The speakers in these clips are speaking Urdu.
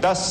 10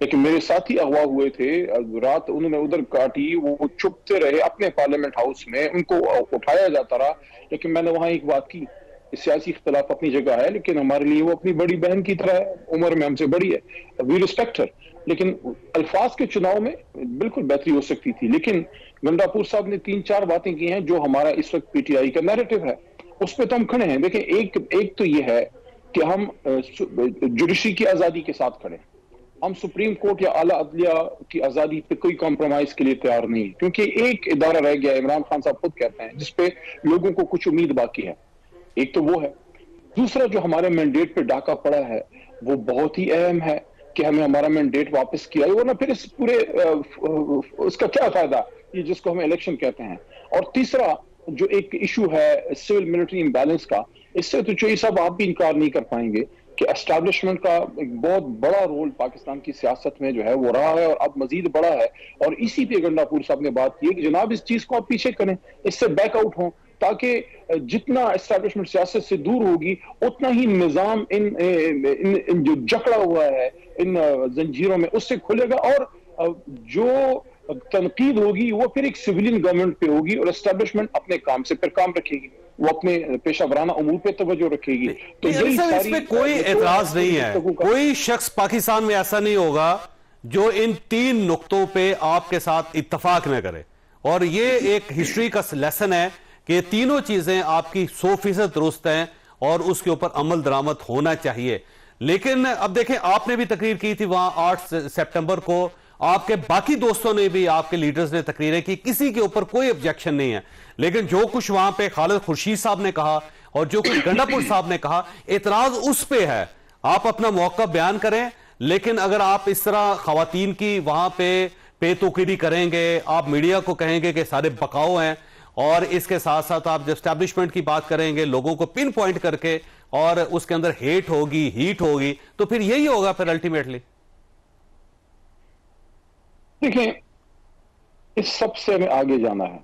لیکن میرے ساتھی اغوا ہوئے تھے، رات انہوں نے ادھر کاٹی، وہ چھپتے رہے اپنے پارلیمنٹ ہاؤس میں، ان کو اٹھایا جاتا رہا. لیکن میں نے وہاں ایک بات کی، سیاسی اختلاف اپنی جگہ ہے لیکن ہمارے لیے وہ اپنی بڑی بہن کی طرح ہے، عمر میں ہم سے بڑی ہے، وی ریسپیکٹ ہر. لیکن الفاظ کے چناؤ میں بالکل بہتری ہو سکتی تھی. لیکن گنڈاپور صاحب نے 3-4 باتیں کی ہیں جو ہمارا اس وقت پی ٹی آئی کا نیریٹو ہے، اس پہ تو ہم کھڑے ہیں. دیکھیں ایک تو یہ ہے کہ ہم جوڈیشری کی آزادی کے ساتھ کھڑے ہیں. ہم سپریم کورٹ یا اعلیٰ عدلیہ کی آزادی پہ کوئی کمپرومائز کے لیے تیار نہیں، کیونکہ ایک ادارہ رہ گیا، عمران خان صاحب خود کہتے ہیں، جس پہ لوگوں کو کچھ امید باقی ہے. ایک تو وہ ہے. دوسرا جو ہمارے مینڈیٹ پہ ڈاکہ پڑا ہے وہ بہت ہی اہم ہے کہ ہمیں ہمارا مینڈیٹ واپس کیا ہے، ورنہ پھر اس پورے اس کا کیا فائدہ یہ جس کو ہم الیکشن کہتے ہیں. اور تیسرا جو ایک ایشو ہے سول ملٹری امبیلنس کا، اس سے تو چوئی صاحب آپ بھی انکار نہیں کر پائیں گے کہ اسٹیبلشمنٹ کا ایک بہت بڑا رول پاکستان کی سیاست میں جو ہے وہ رہا ہے اور اب مزید بڑا ہے. اور اسی پہ گنڈاپور صاحب نے بات کی کہ جناب اس چیز کو آپ پیچھے کریں، اس سے بیک آؤٹ ہوں، تاکہ جتنا اسٹیبلشمنٹ سیاست سے دور ہوگی اتنا ہی نظام ان جو جکڑا ہوا ہے ان زنجیروں میں اس سے کھلے گا، اور جو تنقید ہوگی وہ پھر ایک سویلین گورنمنٹ پہ ہوگی اور اسٹیبلشمنٹ اپنے کام سے پھر کام رکھے گی، وہ اپنے پیشہ ورانہ امور پہ توجہ رکھے گی. تو یہی اس پہ کوئی اعتراض نہیں ہے، کوئی شخص پاکستان میں ایسا نہیں ہوگا جو ان 3 نقطوں پہ آپ کے ساتھ اتفاق نہ کرے، اور یہ ایک ہسٹری کا لیسن ہے کہ تینوں چیزیں آپ کی 100% درست ہیں اور اس کے اوپر عمل درآمد ہونا چاہیے. لیکن اب دیکھیں، آپ نے بھی تقریر کی تھی وہاں 8 سپٹمبر کو، آپ کے باقی دوستوں نے بھی، آپ کے لیڈرز نے تقریریں کی، کسی کے اوپر کوئی objection نہیں ہے. لیکن جو کچھ وہاں پہ خالد خورشید صاحب نے کہا اور جو کچھ گنڈاپور صاحب نے کہا، اعتراض اس پہ ہے. آپ اپنا موقع بیان کریں، لیکن اگر آپ اس طرح خواتین کی وہاں پہ توقیری کریں گے، آپ میڈیا کو کہیں گے کہ سارے بقاؤ ہیں، اور اس کے ساتھ ساتھ آپ جب اسٹیبلشمنٹ کی بات کریں گے لوگوں کو پن پوائنٹ کر کے، اور اس کے اندر ہیٹ ہوگی، تو پھر یہی ہوگا پھر الٹیمیٹلی. دیکھیں، اس سب سے ہمیں آگے جانا ہے.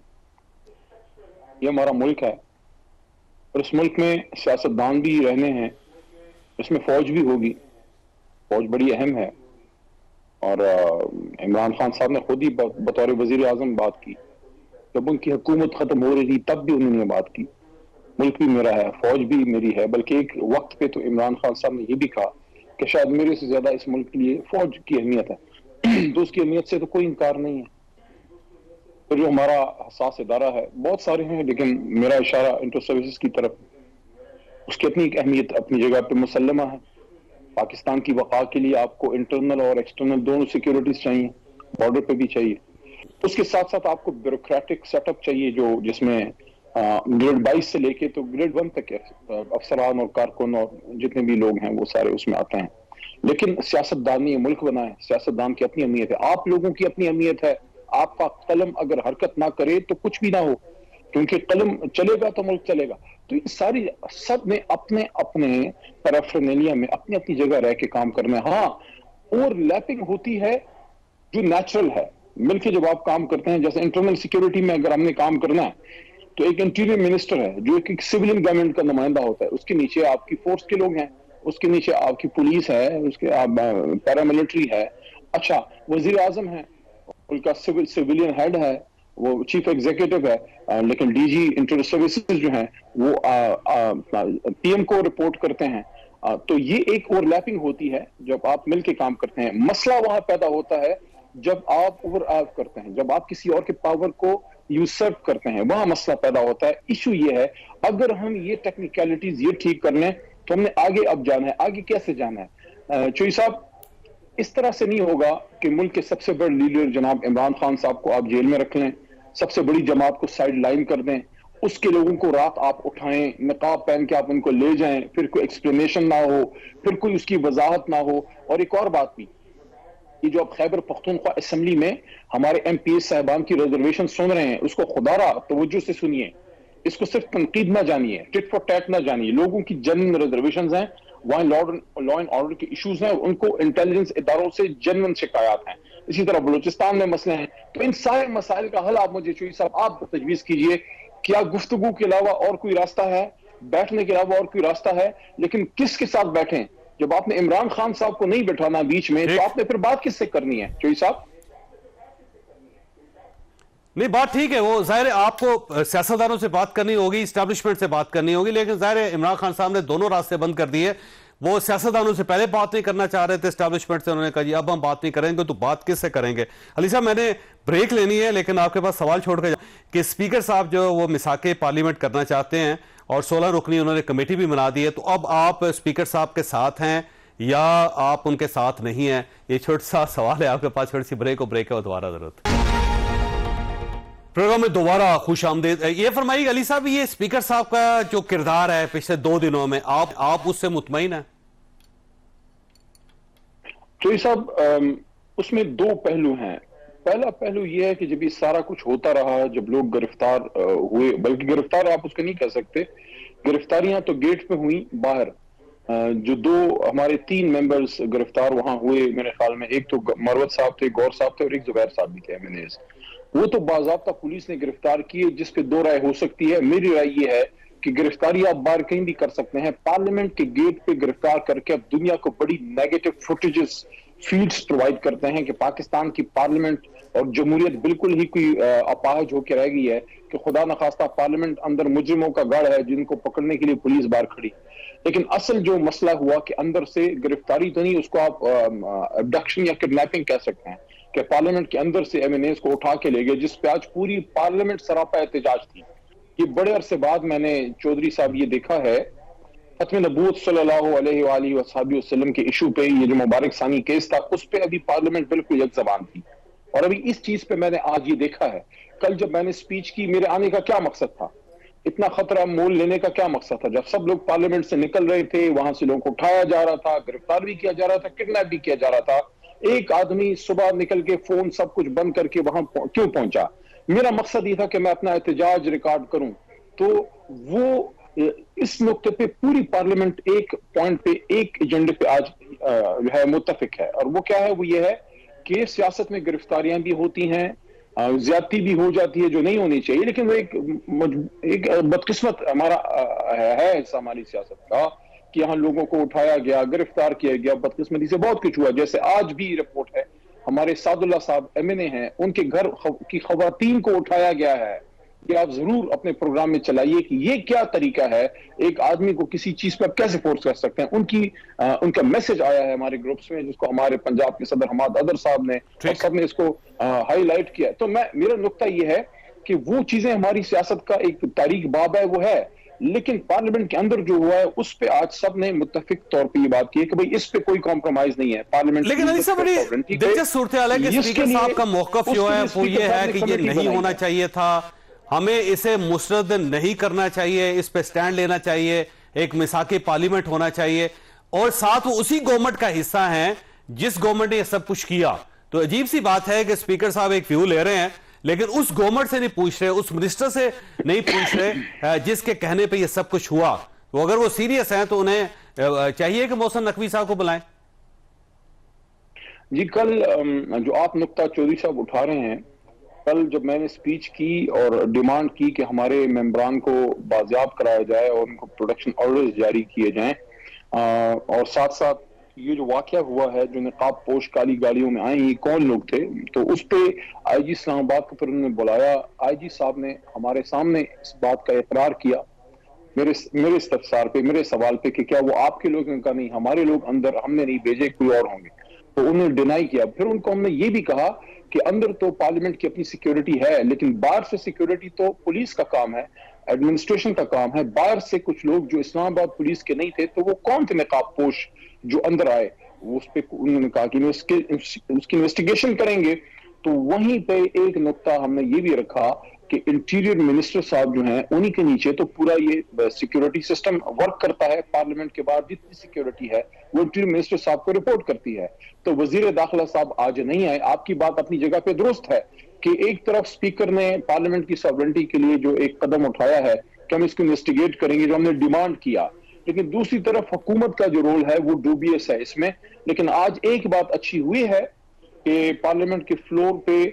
یہ ہمارا ملک ہے اور اس ملک میں سیاستدان بھی رہنے ہیں، اس میں فوج بھی ہوگی، فوج بڑی اہم ہے. اور عمران خان صاحب نے خود ہی بطور وزیر اعظم بات کی، جب ان کی حکومت ختم ہو رہی تھی تب بھی انہوں نے بات کی، ملک بھی میرا ہے، فوج بھی میری ہے. بلکہ ایک وقت پہ تو عمران خان صاحب نے یہ بھی کہا کہ شاید میرے سے زیادہ اس ملک کے لیے فوج کی اہمیت ہے. تو اس کی اہمیت سے تو کوئی انکار نہیں ہے. تو جو ہمارا حساس ادارہ ہے، بہت سارے ہیں لیکن میرا اشارہ انٹر سروسز کی طرف، اس کی اپنی ایک اہمیت اپنی جگہ پہ مسلمہ ہے. پاکستان کی بقا کے لیے آپ کو انٹرنل اور ایکسٹرنل دونوں سیکیورٹیز چاہیے، بارڈر پہ بھی چاہیے. اس کے ساتھ ساتھ آپ کو بیوروکریٹک سیٹ اپ چاہیے جس میں گریڈ 22 سے لے کے تو گریڈ 1 تک افسران اور کارکن اور جتنے بھی لوگ ہیں وہ سارے اس میں آتے ہیں. لیکن سیاستدان نے ملک بنا ہے، سیاستدان کی اپنی اہمیت ہے، آپ لوگوں کی اپنی اہمیت ہے. آپ کا قلم اگر حرکت نہ کرے تو کچھ بھی نہ ہو، کیونکہ قلم چلے گا تو ملک چلے گا. تو یہ ساری سب نے اپنے اپنے پیرافرنیلیا میں اپنی اپنی جگہ رہ کے کام کرنا ہے. ہاں، اوور لیپنگ ہوتی ہے جو نیچرل ہے، مل کے جب آپ کام کرتے ہیں. جیسے انٹرنل سیکیورٹی میں اگر ہم نے کام کرنا ہے تو ایک انٹیریئر منسٹر ہے جو ایک سویلین گورنمنٹ کا نمائندہ ہوتا ہے، اس کے نیچے آپ کی فورس کے لوگ ہیں، اس کے نیچے آپ کی پولیس ہے، اس کے پیراملٹری ہے. اچھا، وزیر اعظم ہے، ان کا سویلین ہیڈ ہے، وہ چیف ایگزیکٹو ہے، لیکن ڈی جی انٹر سروسز جو ہیں وہ پی ایم کو رپورٹ کرتے ہیں. تو یہ ایک اوور لیپنگ ہوتی ہے جب آپ مل کے کام کرتے ہیں. مسئلہ وہاں پیدا ہوتا ہے جب آپ اوور ایپ کرتے ہیں، جب آپ کسی اور کے پاور کو یوسرپ کرتے ہیں، وہاں مسئلہ پیدا ہوتا ہے. ایشو یہ ہے اگر ہم یہ ٹیکنیکلٹیز یہ ٹھیک کر لیں تو ہم نے آگے اب جانا ہے. آگے کیسے جانا ہے؟ چوئی صاحب، اس طرح سے نہیں ہوگا کہ ملک کے سب سے بڑے لیڈر جناب عمران خان صاحب کو آپ جیل میں رکھ لیں، سب سے بڑی جماعت کو سائیڈ لائن کر دیں، اس کے لوگوں کو رات آپ اٹھائیں، نقاب پہن کے آپ ان کو لے جائیں، پھر کوئی ایکسپلینیشن نہ ہو، پھر کوئی اس کی وضاحت نہ ہو. اور ایک اور بات بھی، یہ جو اب خیبر پختونخوا اسمبلی میں ہمارے ایم پی ایس صاحبان کی ریزرویشن سن رہے ہیں، اس کو خدا را توجہ سے سنیے. اس کو صرف تنقید نہ جانیے، ٹٹ فار ٹیٹ نہ جانیے. لوگوں کی جنرل ریزرویشنز ہیں، وہاں لا اینڈ آرڈر کے ایشوز ہیں، ان کو انٹیلیجنس اداروں سے جنرل شکایات ہیں. اسی طرح بلوچستان میں مسئلے ہیں. تو ان سارے مسائل کا حل آپ مجھے چوئی صاحب آپ تجویز کیجئے. کیا گفتگو کے علاوہ اور کوئی راستہ ہے؟ بیٹھنے کے علاوہ اور کوئی راستہ ہے؟ لیکن کس کے ساتھ بیٹھیں؟ جب آپ نے عمران خان صاحب کو نہیں بٹھانا بیچ میں تو آپ نے پھر بات کس سے کرنی ہے چوئی صاحب؟ نہیں بات ٹھیک ہے، وہ ظاہر ہے آپ کو سیاستدانوں سے بات کرنی ہوگی، اسٹیبلشمنٹ سے بات کرنی ہوگی، لیکن ظاہر ہے عمران خان صاحب نے دونوں راستے بند کر دیے. وہ سیاستدانوں سے پہلے بات نہیں کرنا چاہ رہے تھے، اسٹیبلشمنٹ سے انہوں نے کہا جی اب ہم بات نہیں کریں گے، تو بات کس سے کریں گے؟ علی صاحب میں نے بریک لینی ہے، لیکن آپ کے پاس سوال چھوڑ کے کہ اسپیکر صاحب جو وہ مساق پارلیمنٹ کرنا چاہتے ہیں اور 16 رکنی انہوں نے کمیٹی بھی بنا دی ہے، تو اب آپ اسپیکر صاحب کے ساتھ ہیں یا آپ ان کے ساتھ نہیں ہیں؟ یہ چھوٹا سا سوال ہے آپ کے پاس. چھوٹی سی بریک ہے وہ دوبارہ ضرورت. پروگرام میں دوبارہ خوش آمدید. یہ فرمائیے علی صاحب، یہ اسپیکر صاحب کا جو کردار ہے پچھلے 2 دنوں میں، آپ اس سے مطمئن ہیں؟ چوئی صاحب اس میں 2 پہلو ہیں. پہلا پہلو یہ ہے کہ جب یہ سارا کچھ ہوتا رہا، جب لوگ گرفتار ہوئے، بلکہ گرفتار آپ اس کو نہیں کہہ سکتے، گرفتاریاں تو گیٹ پہ ہوئیں باہر. جو 2 ہمارے 3 ممبرز گرفتار وہاں ہوئے میرے خیال میں، ایک تو مروت صاحب تھے، گور صاحب تھے، اور ایک زبیر صاحب بھی تھے MNAs. وہ تو باضابطہ پولیس نے گرفتار کیے، جس پہ 2 رائے ہو سکتی ہے. میری رائے یہ ہے کہ گرفتاری آپ باہر کہیں بھی کر سکتے ہیں، پارلیمنٹ کے گیٹ پہ گرفتار کر کے اب دنیا کو بڑی نیگیٹو فوٹیجز فیڈز پرووائڈ کرتے ہیں کہ پاکستان کی پارلیمنٹ اور جمہوریت بالکل ہی کوئی اپاہج ہو کے رہ گئی ہے، کہ خدا نخواستہ پارلیمنٹ اندر مجرموں کا گڑھ ہے جن کو پکڑنے کے لیے پولیس باہر کھڑی. لیکن اصل جو مسئلہ ہوا کہ اندر سے گرفتاری تو نہیں، اس کو آپ ابڈکشن یا کڈنیپنگ کہہ سکتے ہیں، کہ پارلیمنٹ کے اندر سے MNAs کو اٹھا کے لے گئے، جس پہ آج پوری پارلیمنٹ سراپا احتجاج تھی. یہ بڑے عرصے بعد میں نے چودھری صاحب یہ دیکھا ہے. ختم نبوت صلی اللہ علیہ وآلہ وصحبہ وسلم کے ایشو پہ یہ جو مبارک ثانی کیس تھا، اس پہ ابھی پارلیمنٹ بالکل یک زبان تھی. اور ابھی اس چیز پہ میں نے آج یہ دیکھا ہے. کل جب میں نے سپیچ کی، میرے آنے کا کیا مقصد تھا؟ اتنا خطرہ مول لینے کا کیا مقصد تھا؟ جب سب لوگ پارلیمنٹ سے نکل رہے تھے، وہاں سے لوگوں کو اٹھایا جا رہا تھا، گرفتار بھی کیا جا رہا تھا، کڈنیپ بھی کیا جا رہا تھا، ایک آدمی صبح نکل کے فون سب کچھ بند کر کے وہاں کیوں پہنچا؟ میرا مقصد یہ تھا کہ میں اپنا احتجاج ریکارڈ کروں. تو وہ اس نقطے پہ پوری پارلیمنٹ ایک پوائنٹ پہ، ایک ایجنڈے پہ آج جو ہے متفق ہے. اور وہ کیا ہے؟ وہ یہ ہے کہ سیاست میں گرفتاریاں بھی ہوتی ہیں، زیادتی بھی ہو جاتی ہے جو نہیں ہونی چاہیے، لیکن وہ ایک بدقسمت ہمارا ہے حصہ ہماری سیاست کا کہ یہاں لوگوں کو اٹھایا گیا، گرفتار کیا گیا، بدقسمتی سے بہت کچھ ہوا. جیسے آج بھی رپورٹ ہے، ہمارے سعد اللہ صاحب MNA ہیں، ان کے گھر کی خواتین کو اٹھایا گیا ہے. یہ آپ ضرور اپنے پروگرام میں چلائیے کہ یہ کیا طریقہ ہے، ایک آدمی کو کسی چیز پر کیسے فورس کر سکتے ہیں. ان کا میسج آیا ہے ہمارے گروپس میں، جس کو ہمارے پنجاب کے صدر حماد ادر صاحب نے اور سب نے اس کو ہائی لائٹ کیا. تو میرا نقطہ یہ ہے کہ وہ چیزیں ہماری سیاست کا ایک تاریخ باب ہے، وہ ہے، لیکن پارلیمنٹ کے اندر جو ہوا ہے اس پہ آج سب نے متفق طور پہ یہ بات کی ہے کہ بھئی اس پہ کوئی کمپرومائز نہیں ہے پارلیمنٹ. لیکن علی صاحب بڑی دلچسپ صورتحال ہے کہ اسپیکر صاحب کا موقف جو ہے وہ یہ ہے کہ یہ نہیں ہونا چاہیے تھا، ہمیں اسے مسترد نہیں کرنا چاہیے، اس پہ سٹینڈ لینا چاہیے، ایک مساق پارلیمنٹ ہونا چاہیے، اور ساتھ وہ اسی گورنمنٹ کا حصہ ہیں جس گورنمنٹ نے یہ سب کچھ کیا. تو عجیب سی بات ہے کہ اسپیکر صاحب ایک ویو لے رہے ہیں لیکن اس گورنمنٹ سے نہیں پوچھ رہے، اس منسٹر سے نہیں پوچھ رہے جس کے کہنے پہ یہ سب کچھ ہوا. تو اگر وہ سیریس ہیں تو انہیں چاہیے کہ محسن نقوی صاحب کو بلائیں. جی کل جو آپ نقطہ چودھری صاحب اٹھا رہے ہیں، کل جب میں نے سپیچ کی اور ڈیمانڈ کی کہ ہمارے ممبران کو بازیاب کرایا جائے اور ان کو پروڈکشن آرڈرز جاری کیے جائیں، اور ساتھ ساتھ یہ جو واقعہ ہوا ہے، جو نقاب پوش کالی گاڑیوں میں آئیں، یہ کون لوگ تھے، تو اس پہ IG اسلام آباد کو پھر انہوں نے بلایا. IG صاحب نے ہمارے سامنے اس بات کا اقرار کیا میرے استفسار پہ، میرے سوال پہ کہ کیا وہ آپ کے لوگ؟ کا نہیں، ہمارے لوگ اندر، ہم نے نہیں بھیجے، کوئی اور ہوں گے. تو انہوں نے ڈینائی کیا. پھر ان کو ہم نے یہ بھی کہا کہ اندر تو پارلیمنٹ کی اپنی سیکیورٹی ہے، لیکن باہر سے سیکیورٹی تو پولیس کا کام ہے، ایڈمنسٹریشن کا کام ہے. باہر سے کچھ لوگ جو اسلام آباد پولیس کے نہیں تھے، تو وہ کون تھے نقاب پوش جو اندر آئے؟ اس پہ انہوں نے کہا کہ اس کی انویسٹیگیشن کریں گے. تو وہیں پہ ایک نقطہ ہم نے یہ بھی رکھا کہ انٹیریئر منسٹر صاحب جو ہیں انہی کے نیچے تو پورا یہ سیکیورٹی سسٹم ورک کرتا ہے. پارلیمنٹ کے بعد جتنی سیکیورٹی ہے وہ انٹیریئر منسٹر صاحب کو رپورٹ کرتی ہے. تو وزیر داخلہ صاحب آج نہیں آئے. آپ کی بات اپنی جگہ پہ درست ہے کہ ایک طرف سپیکر نے پارلیمنٹ کی ساورنٹی کے لیے جو ایک قدم اٹھایا ہے کہ ہم اس کو انویسٹیگیٹ کریں گے، جو ہم نے ڈیمانڈ کیا، لیکن دوسری طرف حکومت کا جو رول ہے وہ ڈوبیس ہے اس میں. لیکن آج ایک بات اچھی ہوئی ہے کہ پارلیمنٹ کے فلور پہ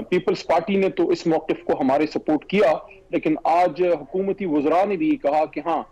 پیپلز پارٹی نے تو اس موقف کو ہمارے سپورٹ کیا، لیکن آج حکومتی وزراء نے بھی کہا کہ ہاں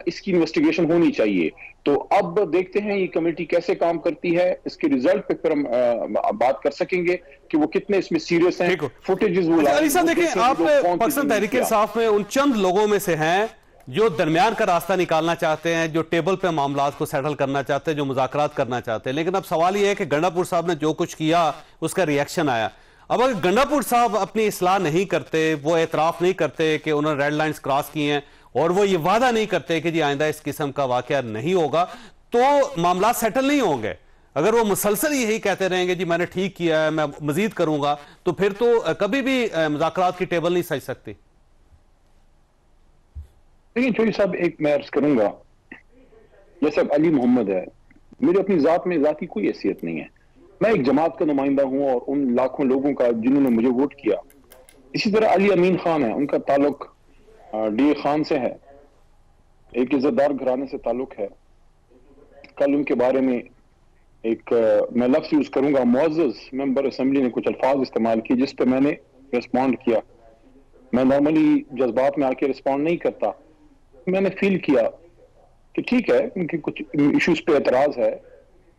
اس کی انویسٹیگیشن ہونی چاہیے. تو اب دیکھتے ہیں یہ کمیٹی کیسے کام کرتی ہے, اس کے ریزلٹ پہ پھر ہم بات کر سکیں گے کہ وہ کتنے اس میں سیریس ہیں. فوٹیجز علی صاحب دیکھیں, آپ پاکستان تحریک انصاف میں ان چند لوگوں میں سے ہیں جو درمیان کا راستہ نکالنا چاہتے ہیں, جو ٹیبل پہ معاملات کو سیٹل کرنا چاہتے ہیں, جو مذاکرات کرنا چاہتے ہیں. لیکن اب سوال یہ ہے کہ گنڈا صاحب نے جو کچھ کیا اس کا ریئیکشن آیا. اب اگر گنڈا صاحب اپنی اصلاح نہیں کرتے, وہ اعتراف نہیں کرتے کہ انہوں نے ریڈ لائنز کراس کی ہیں, اور وہ یہ وعدہ نہیں کرتے کہ جی آئندہ اس قسم کا واقعہ نہیں ہوگا, تو معاملات سیٹل نہیں ہوں گے. اگر وہ مسلسل یہی کہتے رہیں گے جی میں نے ٹھیک کیا ہے, میں مزید کروں گا, تو پھر تو کبھی بھی مذاکرات کی ٹیبل نہیں سج سکتی. لیکن چوہدری صاحب ایک میں عرض کروں گا, جیسے اب علی محمد ہے, میرے اپنی ذات میں ذاتی کوئی حیثیت نہیں ہے. میں ایک جماعت کا نمائندہ ہوں اور ان لاکھوں لوگوں کا جنہوں نے مجھے ووٹ کیا. اسی طرح علی امین خان ہے, ان کا تعلق ڈی اے خان سے ہے, ایک عزت دار گھرانے سے تعلق ہے. کل ان کے بارے میں ایک میں لفظ یوز کروں گا, معزز ممبر اسمبلی نے کچھ الفاظ استعمال کی جس پہ میں نے ریسپونڈ کیا. میں نارملی جذبات میں آ کے ریسپونڈ نہیں کرتا. میں نے فیل کیا کہ ٹھیک ہے, ان کے کچھ ایشوز پہ اعتراض ہے,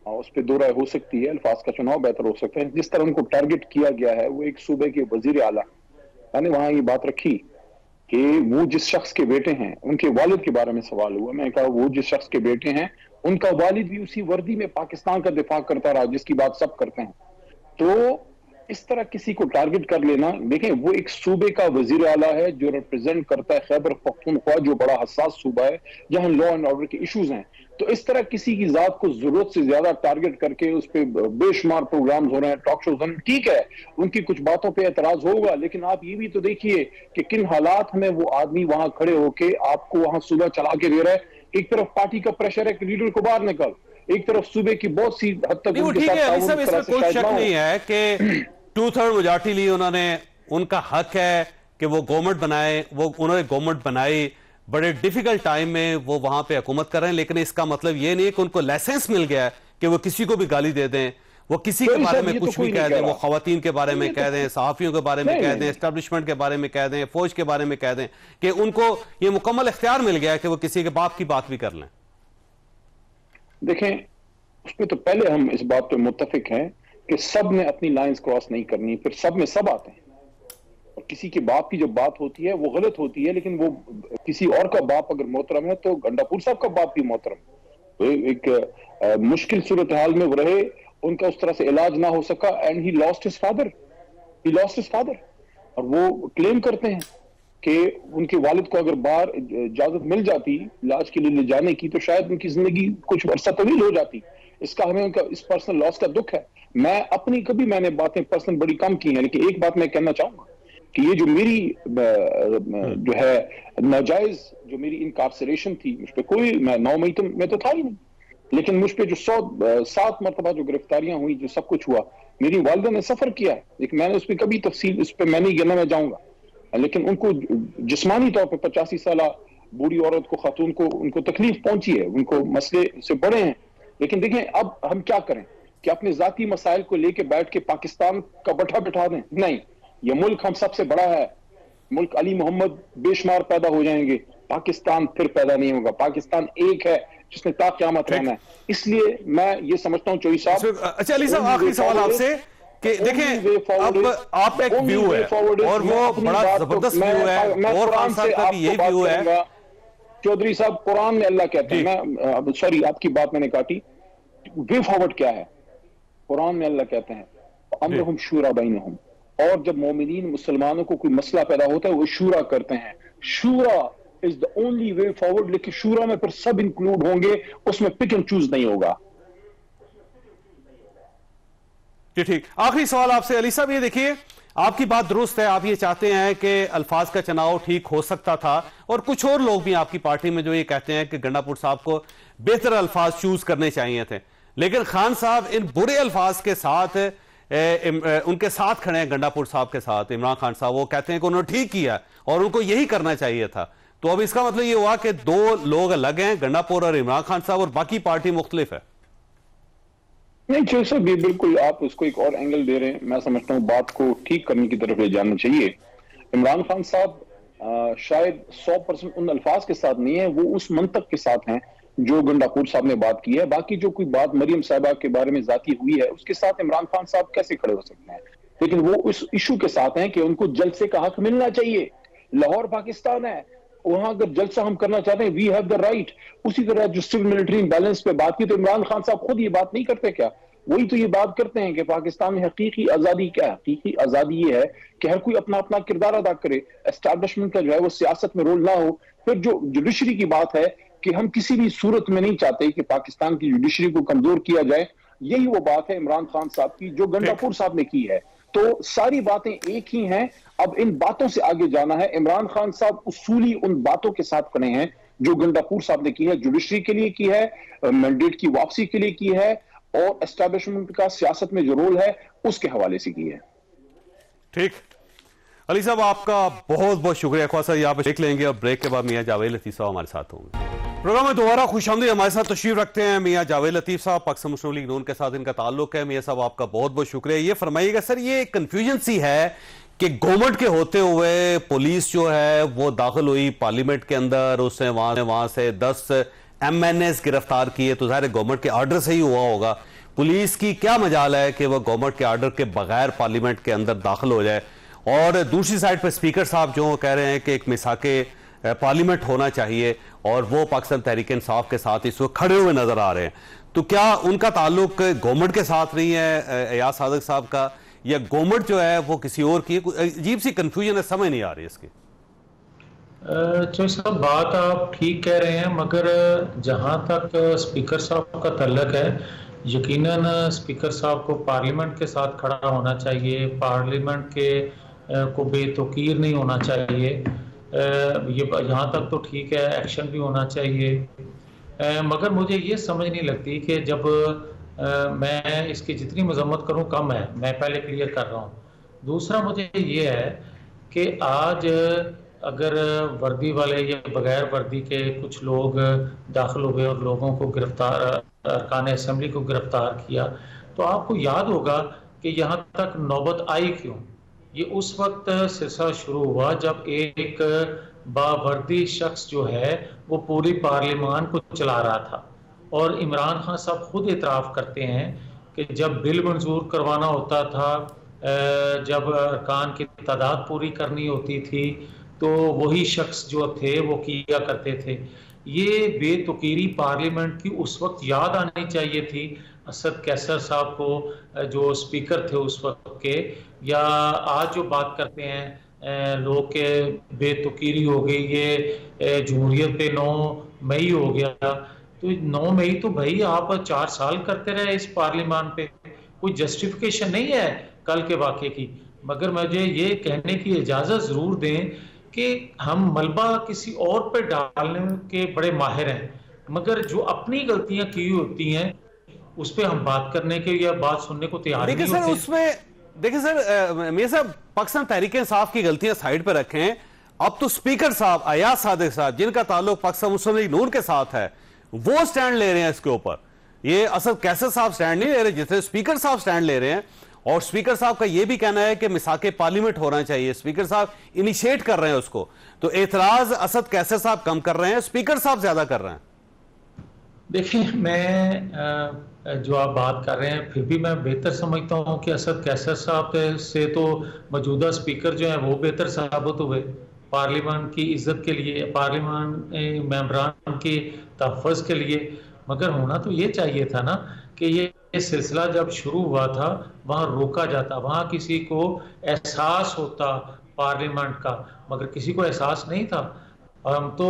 اس پہ دو رائے ہو سکتی ہے, الفاظ کا چناؤ بہتر ہو سکتا ہے. جس طرح ان کو ٹارگٹ کیا گیا ہے, وہ ایک صوبے کے وزیر اعلیٰ, میں نے وہاں یہ بات رکھی کہ وہ جس شخص کے بیٹے ہیں, ان کے والد کے بارے میں سوال ہوا, میں نے کہا وہ جس شخص کے بیٹے ہیں ان کا والد بھی اسی وردی میں پاکستان کا دفاع کرتا رہا جس کی بات سب کرتے ہیں. تو اس طرح کسی کو ٹارگٹ کر لینا, دیکھیں وہ ایک صوبے کا وزیر اعلیٰ ہے جو ریپرزینٹ کرتا ہے خیبر پختونخوا, جو بڑا حساس صوبہ ہے جہاں لا اینڈ آرڈر کے ایشوز ہیں. تو اس طرح کسی کی ذات کو ضرورت سے زیادہ ٹارگٹ کر کے اس پہ بے شمار پروگرامز ہو رہے ہیں, ٹاک شوز ہو رہے ہیں, ٹھیک ہے ان کی کچھ باتوں پہ اعتراض ہوگا, لیکن آپ یہ بھی تو دیکھیے کہ کن حالات میں وہ آدمی وہاں کھڑے ہو کے آپ کو وہاں صوبہ چلا کے دے رہا ہے. ایک طرف پارٹی کا پریشر ہے کہ لیڈر کو باہر نکل, ایک طرف صوبے کی بہت سی حد تک ان کے ساتھ اس میں کوئی شک نہیں ہے کہ 2/3 میجارٹی لی انہوں نے, ان کا حق ہے کہ وہ گورنمنٹ بنائے, وہ انہوں نے گورنمنٹ بنائی, بڑے ڈیفیکلٹ ٹائم میں وہ وہاں پہ حکومت کر رہے ہیں. لیکن اس کا مطلب یہ نہیں ہے کہ ان کو لائسنس مل گیا ہے کہ وہ کسی کو بھی گالی دے دیں, وہ کسی کے بارے میں کچھ بھی کہہ دیں, وہ خواتین کے بارے میں کہہ دیں, صحافیوں کے بارے میں کہہ دیں, اسٹیبلشمنٹ کے بارے میں کہہ دیں, فوج کے بارے میں کہہ دیں, کہ ان کو یہ مکمل اختیار مل گیا ہے کہ وہ کسی کے باپ کی بات بھی کر لیں. دیکھیں اس پہ تو پہلے ہم اس بات پہ متفق ہیں کہ سب نے اپنی لائنز کراس نہیں کرنی, پھر سب میں سب آتے ہیں, اور کسی کے باپ کی جو بات ہوتی ہے وہ غلط ہوتی ہے, لیکن وہ کسی اور کا باپ اگر محترم ہے تو گنڈا صاحب کا باپ بھی محترم. تو ایک مشکل صورتحال میں وہ رہے, ان کا اس طرح سے علاج نہ ہو سکا, and he lost his father. اور وہ کلیم کرتے ہیں کہ ان کے والد کو اگر باہر اجازت مل جاتی علاج کے لیے لے جانے کی تو شاید ان کی زندگی کچھ عرصہ طویل ہو جاتی. اس کا ہمیں ان کا اس پرسنل لاس کا دکھ ہے. میں نے باتیں پرسنل بڑی کم کی ہیں, لیکن ایک بات میں کہنا چاہوں گا کہ یہ جو میری جو ہے ناجائز جو میری انکارسریشن تھی, مجھ پہ کوئی, میں 9 مئی میں تو تھا ہی نہیں, لیکن مجھ پہ جو 7 مرتبہ جو گرفتاریاں ہوئی, جو سب کچھ ہوا, میری والدہ نے سفر کیا ہے, لیکن میں نے اس پہ کبھی تفصیل اس پہ میں نہیں گنا, میں جاؤں گا. لیکن ان کو جسمانی طور پہ 85 سالہ بوڑھی عورت کو, خاتون کو, ان کو تکلیف پہنچی ہے, ان کو مسئلے سے بڑے ہیں. لیکن دیکھیں اب ہم کیا کریں کہ اپنے ذاتی مسائل کو لے کے بیٹھ کے پاکستان کا بٹھا بٹھا دیں؟ نہیں, یہ ملک ہم سب سے بڑا ہے, ملک علی محمد بے شمار پیدا ہو جائیں گے, پاکستان پھر پیدا نہیں ہوگا. پاکستان ایک ہے جس نے تا قیامت رہنا ہے. اس لیے میں یہ سمجھتا ہوں چوہدری صاحب. اچھا علی صاحب, آخری سوال آپ سے کہ دیکھیں اب آپ ایک ویو ہے اور وہ بڑا زبردست ویو ہے, اور خان صاحب کا بھی یہی ویو ہے. چودھری صاحب قرآن میں اللہ کہتے ہیں, میں سوری آپ کی بات میں نے کاٹی, وے فارورڈ کیا ہے؟ قرآن میں اللہ کہتے ہیں امرہم شورا بینہم, اور جب مومنین مسلمانوں کو کوئی مسئلہ پیدا ہوتا ہے وہ شورا کرتے ہیں. شورا is the only way forward, لیکن شورا میں پھر سب انکلوڈ ہوں گے, اس میں پک اینڈ چوز نہیں ہوگا. جی ٹھیک. آخری سوال آپ سے علی صاحب, یہ دیکھیے آپ کی بات درست ہے, آپ یہ چاہتے ہیں کہ الفاظ کا چناؤ ٹھیک ہو سکتا تھا, اور کچھ اور لوگ بھی آپ کی پارٹی میں جو یہ کہتے ہیں کہ گنڈا صاحب کو بہتر الفاظ چوز کرنے چاہیے تھے, لیکن خان صاحب ان برے الفاظ کے ساتھ ان کے ساتھ کھڑے ہیں, گنڈا صاحب کے ساتھ عمران خان صاحب, وہ کہتے ہیں کہ انہوں نے ٹھیک کیا اور ان کو یہی کرنا چاہیے تھا. تو اب اس کا مطلب یہ ہوا کہ 2 لوگ الگ ہیں, گنڈا اور عمران خان صاحب, اور باقی پارٹی مختلف ہے. نہیں چوہدری صاحب, یہ بالکل آپ اس کو ایک اور اینگل دے رہے ہیں. میں سمجھتا ہوں بات کو ٹھیک کرنے کی طرف لے جانا چاہیے. عمران خان صاحب شاید 100% ان الفاظ کے ساتھ نہیں ہے، وہ اس منطق کے ساتھ ہیں جو گنڈاپور صاحب نے بات کی ہے. باقی جو کوئی بات مریم صاحبہ کے بارے میں ذاتی ہوئی ہے اس کے ساتھ عمران خان صاحب کیسے کھڑے ہو سکتے ہیں؟ لیکن وہ اس ایشو کے ساتھ ہیں کہ ان کو جلسے کا حق ملنا چاہیے. لاہور پاکستان ہے، وہاں اگر جلسہ ہم کرنا چاہتے ہیں وی ہیو دا رائٹ. اسی طرح جو سول ملٹری امبیلنس پہ بات کی تو عمران خان صاحب خود یہ بات نہیں کرتے کیا؟ وہی تو یہ بات کرتے ہیں کہ پاکستان میں حقیقی آزادی کیا ہے؟ حقیقی آزادی یہ ہے کہ ہر کوئی اپنا اپنا کردار ادا کرے، اسٹیبلشمنٹ کا جو ہے وہ سیاست میں رول نہ ہو. پھر جو جوڈیشری کی بات ہے کہ ہم کسی بھی صورت میں نہیں چاہتے کہ پاکستان کی جوڈیشری کو کمزور کیا جائے، یہی وہ بات ہے عمران خان صاحب کی جو گنڈاپور صاحب نے کی ہے. تو ساری باتیں ایک ہی ہیں. اب ان باتوں سے آگے جانا ہے. عمران خان صاحب اصولی ان باتوں کے ساتھ کھڑے ہیں جو گنڈاپور صاحب نے کی ہے، جوڈیشری کے لیے کی ہے، مینڈیٹ کی واپسی کے لیے کی ہے، اور اسٹیبلشمنٹ کا سیاست میں جو رول ہے اس کے حوالے سے کی ہے. ٹھیک علی صاحب، آپ کا بہت بہت شکریہ. خواہ صاحب یہاں پہ دیکھ لیں گے، اب بریک کے بعد میاں جاوید لطیف صاحب ہمارے ساتھ ہوں گے. پروگرام میں دوبارہ خوش آمدید. ہمارے ساتھ تشریف رکھتے ہیں میاں جاوید لطیف صاحب، پاکستان مسلم لیگ نون کے ساتھ ان کا تعلق ہے. میاں صاحب آپ کا بہت بہت شکریہ. یہ فرمائیے گا سر، یہ کنفیوژن سی ہے کہ گورنمنٹ کے ہوتے ہوئے پولیس جو ہے وہ داخل ہوئی پارلیمنٹ کے اندر، اس نے وہاں سے 10 MNAs گرفتار کیے، تو ظاہر گورنمنٹ کے آرڈر سے ہی ہوا ہوگا. پولیس کی کیا مجال ہے کہ وہ گورنمنٹ کے آرڈر کے بغیر پارلیمنٹ کے اندر داخل ہو جائے؟ اور دوسری سائڈ پہ اسپیکر صاحب جو کہہ رہے ہیں کہ ایک میثاق پارلیمنٹ ہونا چاہیے، اور وہ پاکستان تحریک انصاف کے ساتھ اس وقت کھڑے ہوئے نظر آ رہے ہیں. تو کیا ان کا تعلق گورنمنٹ کے ساتھ نہیں ہے ایاز صادق صاحب کا، یا گورنمنٹ جو ہے وہ کسی اور کی؟ عجیب سی کنفیوژن ہے، سمجھ نہیں آ رہی اس کی. چوہے صاحب بات آپ ٹھیک کہہ رہے ہیں، مگر جہاں تک اسپیکر صاحب کا تعلق ہے، یقیناً اسپیکر صاحب کو پارلیمنٹ کے ساتھ کھڑا ہونا چاہیے، پارلیمنٹ کے کو بے توقیر نہیں ہونا چاہیے. یہاں تک تو ٹھیک ہے، ایکشن بھی ہونا چاہیے. مگر مجھے یہ سمجھ نہیں لگتی کہ جب میں اس کی جتنی مذمت کروں کم ہے، میں پہلے کلیئر کر رہا ہوں. دوسرا مجھے یہ ہے کہ آج اگر وردی والے یا بغیر وردی کے کچھ لوگ داخل ہوئے اور لوگوں کو گرفتار، ارکان اسمبلی کو گرفتار کیا، تو آپ کو یاد ہوگا کہ یہاں تک نوبت آئی کیوں. یہ اس وقت سلسلہ شروع ہوا جب ایک باوردی شخص جو ہے وہ پوری پارلیمان کو چلا رہا تھا. اور عمران خان صاحب خود اعتراف کرتے ہیں کہ جب بل منظور کروانا ہوتا تھا، جب ارکان کی تعداد پوری کرنی ہوتی تھی، تو وہی شخص جو تھے وہ کیا کرتے تھے. یہ بے توقیری پارلیمنٹ کی اس وقت یاد آنی چاہیے تھی اسد کیسر صاحب کو، جو اسپیکر تھے اس وقت کے. یا آج جو بات کرتے ہیں لوگ کہ بے توقیری ہو گئی، یہ جمہوریت پہ 9 مئی ہو گیا. تو 9 مئی تو بھائی آپ 4 سال کرتے رہے اس پارلیمان پہ، کوئی جسٹیفیکیشن نہیں ہے کل کے واقعے کی. مگر مجھے یہ کہنے کی اجازت ضرور دیں کہ ہم ملبہ کسی اور پہ ڈالنے کے بڑے ماہر ہیں، مگر جو اپنی غلطیاں کی ہوتی ہیں اس پہ ہم بات کرنے کے یا بات سننے کو تیار نہیں ہوتے. اس میں دیکھیں سر، میاں صاحب پاکستان تحریک انصاف کی غلطیاں سائیڈ پہ رکھیں. اب تو اسپیکر صاحب ایاز صادق صاحب جن کا تعلق پاکستان مسلم لیگ نون کے ساتھ ہے، وہ سٹینڈ لے رہے ہیں اس کے اوپر. یہ اسد کیسر صاحب سٹینڈ نہیں لے رہے جتنے اسپیکر صاحب سٹینڈ لے رہے ہیں. اور اسپیکر صاحب کا یہ بھی کہنا ہے کہ میثاق پارلیمنٹ ہونا چاہیے. اسپیکر صاحب انیشیٹ کر رہے ہیں اس کو. تو اعتراض اسد کیسر صاحب کم کر رہے ہیں، اسپیکر صاحب زیادہ کر رہے ہیں. دیکھیں، میں جو آپ بات کر رہے ہیں پھر بھی میں بہتر سمجھتا ہوں کہ اسد کیسر صاحب سے تو موجودہ اسپیکر جو ہیں وہ بہتر ثابت ہوئے پارلیمان کی عزت کے لیے، پارلیمان ممبران کے تحفظ کے لیے. مگر ہونا تو یہ چاہیے تھا نا کہ یہ سلسلہ جب شروع ہوا تھا وہاں روکا جاتا، وہاں کسی کو احساس ہوتا پارلیمنٹ کا، مگر کسی کو احساس نہیں تھا. ہم تو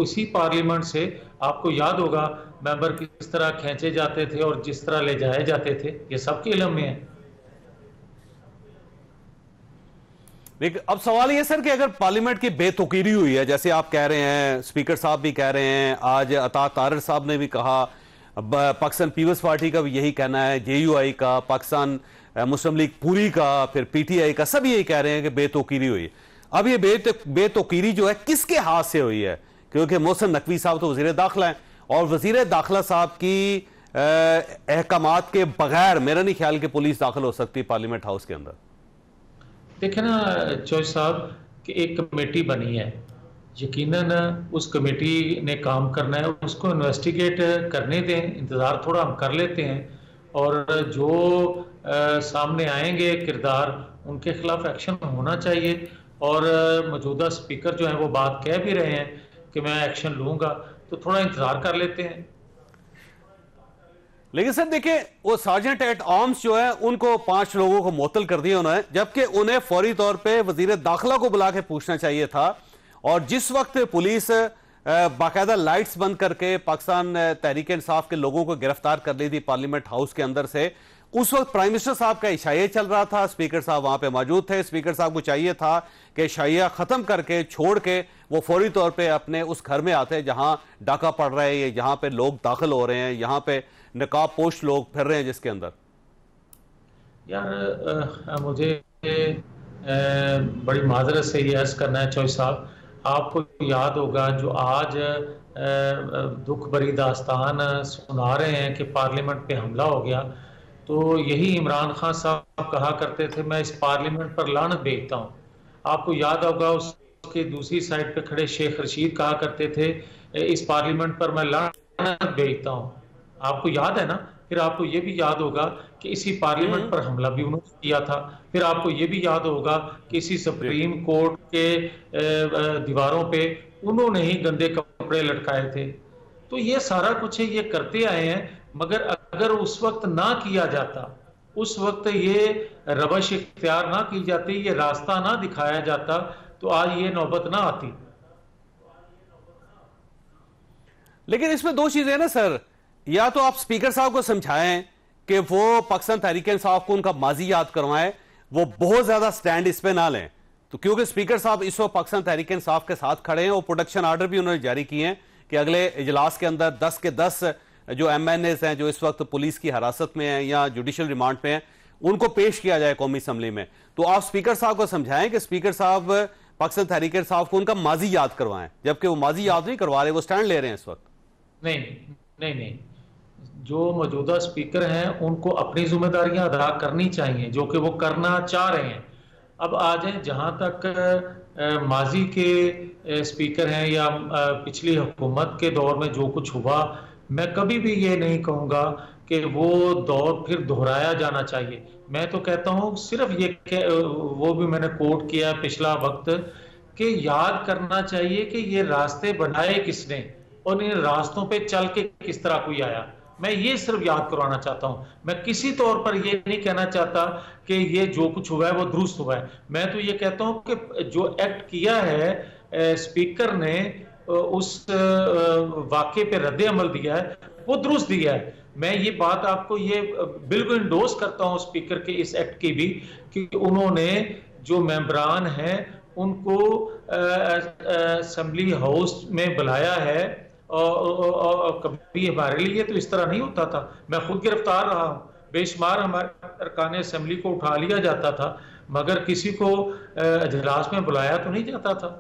اسی پارلیمنٹ سے آپ کو یاد ہوگا ممبر کس طرح کھینچے جاتے تھے اور جس طرح لے جائے جاتے تھے، یہ سب کے علم میں ہے. اب سوال یہ سر کہ اگر پارلیمنٹ کی بے توقیری ہوئی ہے جیسے آپ کہہ رہے ہیں، اسپیکر صاحب بھی کہہ رہے ہیں، آج عطا طارر صاحب نے بھی کہا، پاکستان پیپلز پارٹی کا بھی یہی کہنا ہے، JUI کا، پاکستان مسلم لیگ پوری کا، پھر PTI کا، سب یہی کہہ رہے ہیں کہ بے توقیری ہوئی. اب یہ بے توقیری جو ہے کس کے ہاتھ سے ہوئی ہے؟ کیونکہ محسن نقوی صاحب تو وزیر داخلہ ہیں، اور وزیر داخلہ صاحب کی احکامات کے بغیر میرا نہیں خیال کہ پولیس داخل ہو سکتی پارلیمنٹ ہاؤس کے اندر. دیکھیں نا چوہے صاحب کہ ایک کمیٹی بنی ہے، یقیناً اس کمیٹی نے کام کرنا ہے، اس کو انویسٹیگیٹ کرنے دیں، انتظار تھوڑا ہم کر لیتے ہیں، اور جو سامنے آئیں گے کردار ان کے خلاف ایکشن ہونا چاہیے، اور موجودہ اسپیکر جو ہیں وہ بات کہہ بھی رہے ہیں کہ میں ایکشن لوں گا، تو تھوڑا انتظار کر لیتے ہیں۔ لیکن سر دیکھیں وہ سارجنٹ ایٹ آرمز جو ہے ان کو 5 لوگوں کو معطل کر دیا انہوں نے، جبکہ انہیں فوری طور پہ وزیر داخلہ کو بلا کے پوچھنا چاہیے تھا، اور جس وقت پولیس باقاعدہ لائٹس بند کر کے پاکستان تحریک انصاف کے لوگوں کو گرفتار کر لی تھی پارلیمنٹ ہاؤس کے اندر سے، اس وقت پرائم منسٹر صاحب کا عشائیہ چل رہا تھا، اسپیکر صاحب وہاں پہ موجود تھے، اسپیکر صاحب کو چاہیے تھا کہ عشائیہ ختم کر کے چھوڑ کے وہ فوری طور پہ اپنے اس گھر میں آتے جہاں ڈاکہ پڑ رہا ہے، جہاں پہ لوگ داخل ہو رہے ہیں، یہاں پہ نقاب پوش لوگ پھر رہے ہیں جس کے اندر۔ یار مجھے بڑی معذرت سے یہ عرض کرنا ہے چوہے صاحب، آپ کو یاد ہوگا جو آج دکھ بری داستان سنا رہے ہیں کہ پارلیمنٹ پہ حملہ ہو گیا، تو یہی عمران خان صاحب کہا کرتے تھے میں اس پارلیمنٹ پر لعنت بھیجتا ہوں۔ آپ کو یاد ہوگا اس کے دوسری سائڈ پہ کھڑے شیخ رشید کہا کرتے تھے اس پارلیمنٹ پر میں لعنت بھیجتا ہوں۔ آپ کو یاد ہے نا؟ پھر آپ کو یہ بھی یاد ہوگا کہ اسی پارلیمنٹ پر حملہ بھی انہوں نے کیا تھا، پھر آپ کو یہ بھی یاد ہوگا کہ اسی سپریم کورٹ کے دیواروں پہ انہوں نے ہی گندے کپڑے لٹکائے تھے۔ تو یہ سارا کچھ یہ کرتے آئے ہیں، مگر اگر اس وقت نہ کیا جاتا، اس وقت یہ روش اختیار نہ کی جاتی، یہ راستہ نہ دکھایا جاتا، تو آج یہ نوبت نہ آتی۔ لیکن اس میں 2 چیزیں ہیں نا سر، یا تو آپ سپیکر صاحب کو سمجھائیں کہ وہ پاکستان تحریک انصاف کو ان کا ماضی یاد کروائیں، وہ بہت زیادہ سٹینڈ اس پہ نہ لیں، تو کیونکہ سپیکر صاحب اس وقت پاکستان تحریک انصاف کے ساتھ کھڑے ہیں، اور پروٹیکشن آرڈر بھی انہوں نے جاری کیے ہیں کہ اگلے اجلاس کے اندر 10 کے 10 جو ایم این ایز ہیں جو اس وقت پولیس کی حراست میں ہیں یا جوڈیشل ریمانڈ پہ ہیں ان کو پیش کیا جائے قومی اسمبلی میں۔ تو آپ سپیکر صاحب کو سمجھائیں کہ سپیکر صاحب پاکستان تحریک انصاف کو ان کا ماضی یاد کروائیں، جبکہ وہ ماضی یاد نہیں کروا رہے، وہ سٹینڈ لے رہے ہیں اس وقت۔ نہیں، جو موجودہ اسپیکر ہیں ان کو اپنی ذمہ داریاں ادا کرنی چاہیے جو کہ وہ کرنا چاہ رہے ہیں۔ اب آ جائیں جہاں تک ماضی کے اسپیکر ہیں یا پچھلی حکومت کے دور میں جو کچھ ہوا، میں کبھی بھی یہ نہیں کہوں گا کہ وہ دور پھر دہرایا جانا چاہیے۔ میں تو کہتا ہوں صرف یہ کہ وہ بھی میں نے کوٹ کیا پچھلا وقت کہ یاد کرنا چاہیے کہ یہ راستے بنائے کس نے اور ان راستوں پہ چل کے کس طرح کوئی آیا۔ میں یہ صرف یاد کروانا چاہتا ہوں، میں کسی طور پر یہ نہیں کہنا چاہتا کہ یہ جو کچھ ہوا ہے وہ درست ہوا ہے۔ میں تو یہ کہتا ہوں کہ جو ایکٹ کیا ہے اسپیکر نے، اس واقعے پہ رد عمل دیا ہے وہ درست دیا ہے۔ میں یہ بات آپ کو یہ بالکل انڈوس کرتا ہوں اسپیکر کے اس ایکٹ کی بھی، کہ انہوں نے جو ممبران ہیں ان کو اسمبلی ہاؤس میں بلایا ہے، اور کبھی ہمارے لیے تو اس طرح نہیں ہوتا تھا۔ میں خود گرفتار رہا ہوں، بے شمار ہمارے ارکان اسمبلی کو اٹھا لیا جاتا تھا، مگر کسی کو اجلاس میں بلایا تو نہیں جاتا تھا۔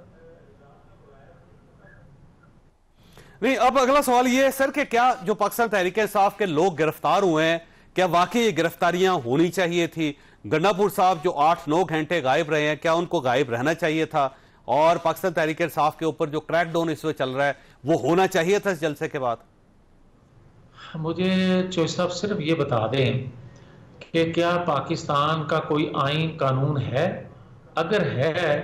نہیں، اب اگلا سوال یہ ہے سر کہ کیا جو پاکستان تحریک انصاف کے لوگ گرفتار ہوئے ہیں، کیا واقعی یہ گرفتاریاں ہونی چاہیے تھی؟ گنڈا پور صاحب جو 8-9 گھنٹے غائب رہے ہیں، کیا ان کو غائب رہنا چاہیے تھا؟ اور پاکستان تحریک انصاف کے اوپر جو کریک ڈاؤن اس وقت چل رہا ہے وہ ہونا چاہیے تھا اس جلسے کے بعد؟ مجھے چوہے صاحب صرف یہ بتا دیں کہ کیا پاکستان کا کوئی آئین قانون ہے؟ اگر ہے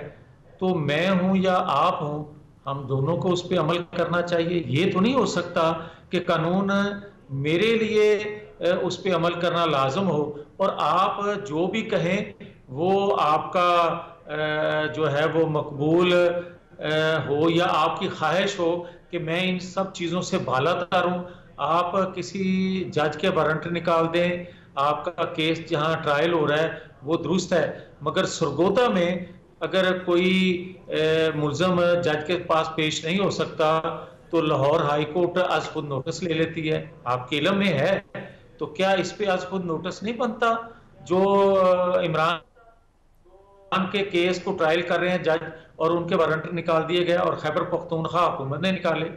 تو میں ہوں یا آپ ہوں، ہم دونوں کو اس پہ عمل کرنا چاہیے۔ یہ تو نہیں ہو سکتا کہ قانون میرے لیے اس پہ عمل کرنا لازم ہو اور آپ جو بھی کہیں وہ آپ کا جو ہے وہ مقبول ہو، یا آپ کی خواہش ہو کہ میں ان سب چیزوں سے بالا تر ہوں۔ آپ کسی جج کے وارنٹ نکال دیں، آپ کا کیس جہاں ٹرائل ہو رہا ہے وہ درست ہے، مگر سرگودا میں اگر کوئی ملزم جج کے پاس پیش نہیں ہو سکتا تو لاہور ہائی کورٹ از خود نوٹس لے لیتی ہے۔ آپ کے علم میں ہے تو کیا اس پہ از خود نوٹس نہیں بنتا؟ جو عمران کے کیس کو ٹرائل کر رہے ہیں جج اور ان کے وارنٹ نکال دیے گئے اور خیبر پختونخوا حکومت نے نکالے۔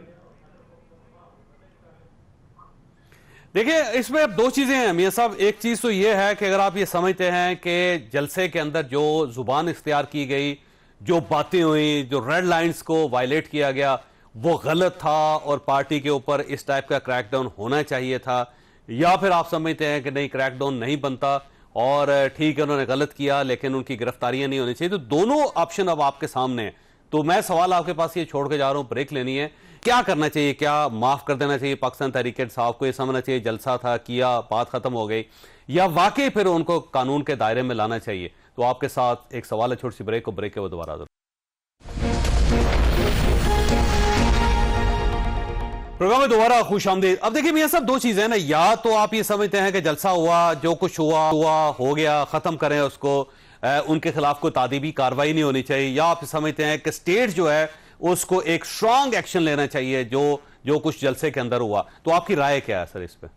دیکھیں اس میں اب 2 چیزیں ہیں میاں صاحب۔ ایک چیز تو یہ ہے کہ اگر آپ یہ سمجھتے ہیں کہ جلسے کے اندر جو زبان اختیار کی گئی، جو باتیں ہوئی, جو ریڈ لائنز کو وائلیٹ کیا گیا وہ غلط تھا اور پارٹی کے اوپر اس ٹائپ کا کریک ڈاؤن ہونا چاہیے تھا, یا پھر آپ سمجھتے ہیں کہ نہیں کریک ڈاؤن نہیں بنتا اور ٹھیک ہے انہوں نے غلط کیا لیکن ان کی گرفتاریاں نہیں ہونی چاہیے؟ تو دونوں آپشن اب آپ کے سامنے ہیں. تو میں سوال آپ کے پاس یہ چھوڑ کے جا رہا ہوں, بریک لینی ہے, کیا کرنا چاہیے؟ کیا معاف کر دینا چاہیے پاکستان تحریک انصاف کو, یہ سمجھنا چاہیے جلسہ تھا کیا بات ختم ہو گئی, یا واقعی پھر ان کو قانون کے دائرے میں لانا چاہیے؟ تو آپ کے ساتھ ایک سوال ہے, چھوٹی سی بریک کو, بریک کے وہ دوبارہ پروگرام میں دوبارہ خوش آمدید. اب دیکھیں میاں صاحب دو چیزیں ہیں نا, یا تو آپ یہ سمجھتے ہیں کہ جلسہ ہوا, جو کچھ ہوا ہو گیا, ختم کریں اس کو, ان کے خلاف کوئی تعدیبی کاروائی نہیں ہونی چاہیے, یا آپ سمجھتے ہیں کہ اسٹیٹ جو ہے اس کو ایک اسٹرانگ ایکشن لینا چاہیے جو کچھ جلسے کے اندر ہوا؟ تو آپ کی رائے کیا ہے سر اس پہ؟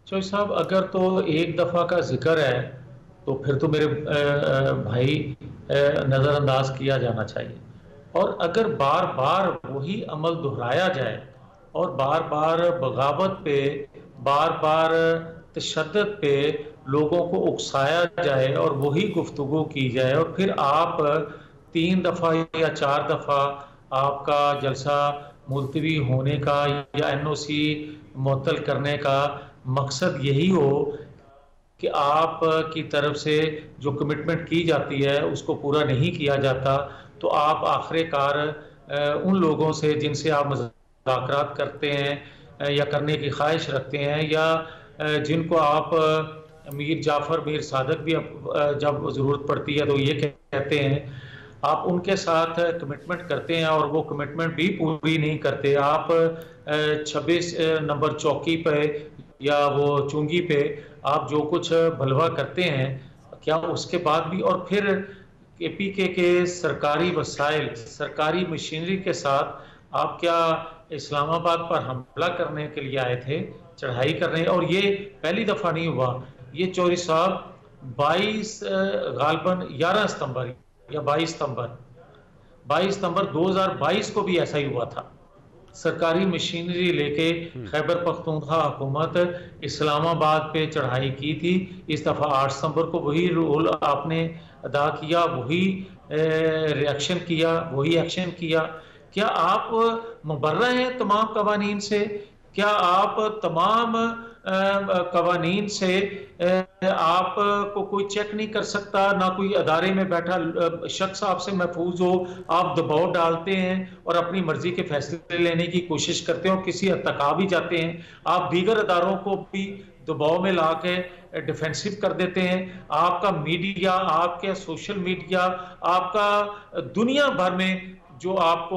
چوہدری صاحب اگر تو ایک دفعہ کا ذکر ہے تو پھر تو میرے بھائی نظر انداز کیا جانا چاہیے, اور اگر بار بار وہی عمل دہرایا جائے اور بار بار بغاوت پہ, بار بار تشدد پہ لوگوں کو اکسایا جائے اور وہی گفتگو کی جائے, اور پھر آپ 3 دفعہ یا 4 دفعہ آپ کا جلسہ ملتوی ہونے کا یا NOC معطل کرنے کا مقصد یہی ہو کہ آپ کی طرف سے جو کمٹمنٹ کی جاتی ہے اس کو پورا نہیں کیا جاتا, تو آپ آخر کار ان لوگوں سے جن سے آپ مذاکرات کرتے ہیں یا کرنے کی خواہش رکھتے ہیں, یا جن کو آپ میر جعفر میر صادق بھی جب ضرورت پڑتی ہے تو یہ کہتے ہیں, آپ ان کے ساتھ کمٹمنٹ کرتے ہیں اور وہ کمٹمنٹ بھی پوری نہیں کرتے. آپ 26 نمبر چوکی پہ یا وہ چونگی پہ آپ جو کچھ بلوا کرتے ہیں, کیا اس کے بعد بھی, اور پھر KPK کے سرکاری وسائل, سرکاری مشینری کے ساتھ آپ کیا اسلام آباد پر حملہ کرنے کے لیے آئے تھے, چڑھائی کرنے؟ اور یہ پہلی دفعہ نہیں ہوا, یہ چوہدری صاحب 22 غالباً 11 ستمبر یا 22 ستمبر 2022 کو بھی ایسا ہی ہوا تھا. سرکاری مشینری لے کے خیبر پختونخوا حکومت اسلام آباد پہ چڑھائی کی تھی. اس دفعہ 8 ستمبر کو وہی رول آپ نے ادا کیا, وہی ریئیکشن کیا, وہی ایکشن کیا. کیا آپ مبرہ ہیں تمام قوانین سے؟ کیا آپ تمام قوانین سے آپ کو کوئی چیک نہیں کر سکتا؟ نہ کوئی ادارے میں بیٹھا شخص آپ سے محفوظ ہو, آپ دباؤ ڈالتے ہیں اور اپنی مرضی کے فیصلے لینے کی کوشش کرتے ہیں اور کسی حد تک آ بھی جاتے ہیں. آپ دیگر اداروں کو بھی دباؤ میں لا کے ڈیفینسو کر دیتے ہیں. آپ کا میڈیا, آپ کے سوشل میڈیا, آپ کا دنیا بھر میں جو آپ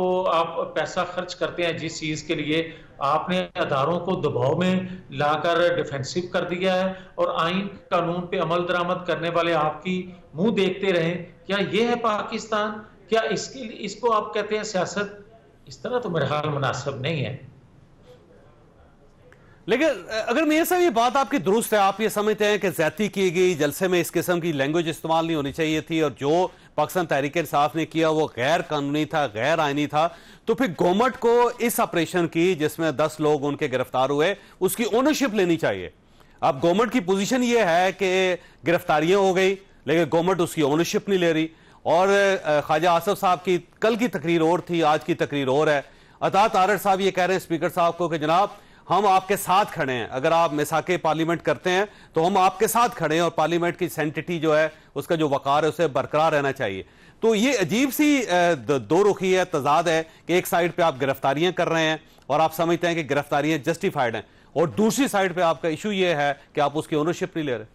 پیسہ خرچ کرتے ہیں جس چیز کے لیے, آپ نے اداروں کو دباؤ میں لا کر ڈیفینسو کر دیا ہے, اور آئین قانون پہ عمل درآمد کرنے والے آپ کی منہ دیکھتے رہیں. کیا یہ ہے پاکستان؟ کیا اس کو آپ کہتے ہیں سیاست؟ اس طرح تو میرے خیال مناسب نہیں ہے. لیکن اگر میاں صاحب یہ بات آپ کی درست ہے, آپ یہ سمجھتے ہیں کہ زیادتی کی گئی, جلسے میں اس قسم کی لینگویج استعمال نہیں ہونی چاہیے تھی, اور جو پاکستان تحریک انصاف نے کیا وہ غیر قانونی تھا, غیر آئینی تھا, تو پھر گورنمنٹ کو اس آپریشن کی جس میں 10 لوگ ان کے گرفتار ہوئے اس کی اونرشپ لینی چاہیے. اب گورنمنٹ کی پوزیشن یہ ہے کہ گرفتاریاں ہو گئی لیکن گورنمنٹ اس کی اونرشپ نہیں لے رہی, اور خواجہ آصف صاحب کی کل کی تقریر اور تھی, آج کی تقریر اور ہے. عطا آرڑ صاحب یہ کہہ رہے ہیں اسپیکر صاحب کو کہ جناب ہم آپ کے ساتھ کھڑے ہیں, اگر آپ میثاق پارلیمنٹ کرتے ہیں تو ہم آپ کے ساتھ کھڑے ہیں, اور پارلیمنٹ کی سینٹیٹی جو ہے اس کا جو وقار ہے اسے برقرار رہنا چاہیے. تو یہ عجیب سی دو رخی ہے, تضاد ہے کہ ایک سائیڈ پہ آپ گرفتاریاں کر رہے ہیں اور آپ سمجھتے ہیں کہ گرفتاریاں جسٹیفائڈ ہیں, اور دوسری سائیڈ پہ آپ کا ایشو یہ ہے کہ آپ اس کی اونرشپ نہیں لے رہے.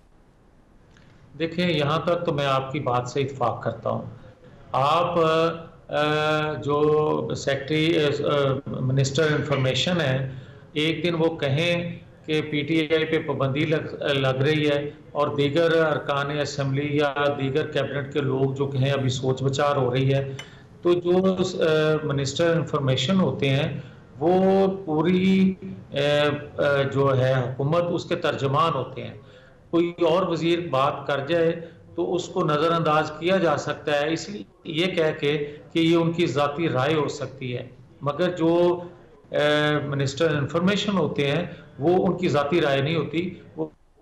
دیکھیں یہاں تک تو میں آپ کی بات سے اتفاق کرتا ہوں. آپ جو سیکرٹری منسٹر انفارمیشن ہے, ایک دن وہ کہیں کہ PTI پہ پابندی لگ رہی ہے, اور دیگر ارکان اسمبلی یا دیگر کیبنٹ کے لوگ جو کہیں ابھی سوچ بچار ہو رہی ہے, تو جو منسٹر انفارمیشن ہوتے ہیں وہ پوری جو ہے حکومت اس کے ترجمان ہوتے ہیں. کوئی اور وزیر بات کر جائے تو اس کو نظر انداز کیا جا سکتا ہے, اس لیے یہ کہہ کے کہ یہ ان کی ذاتی رائے ہو سکتی ہے, مگر جو منسٹر انفارمیشن ہوتے ہیں وہ ان کی ذاتی رائے نہیں ہوتی, وہ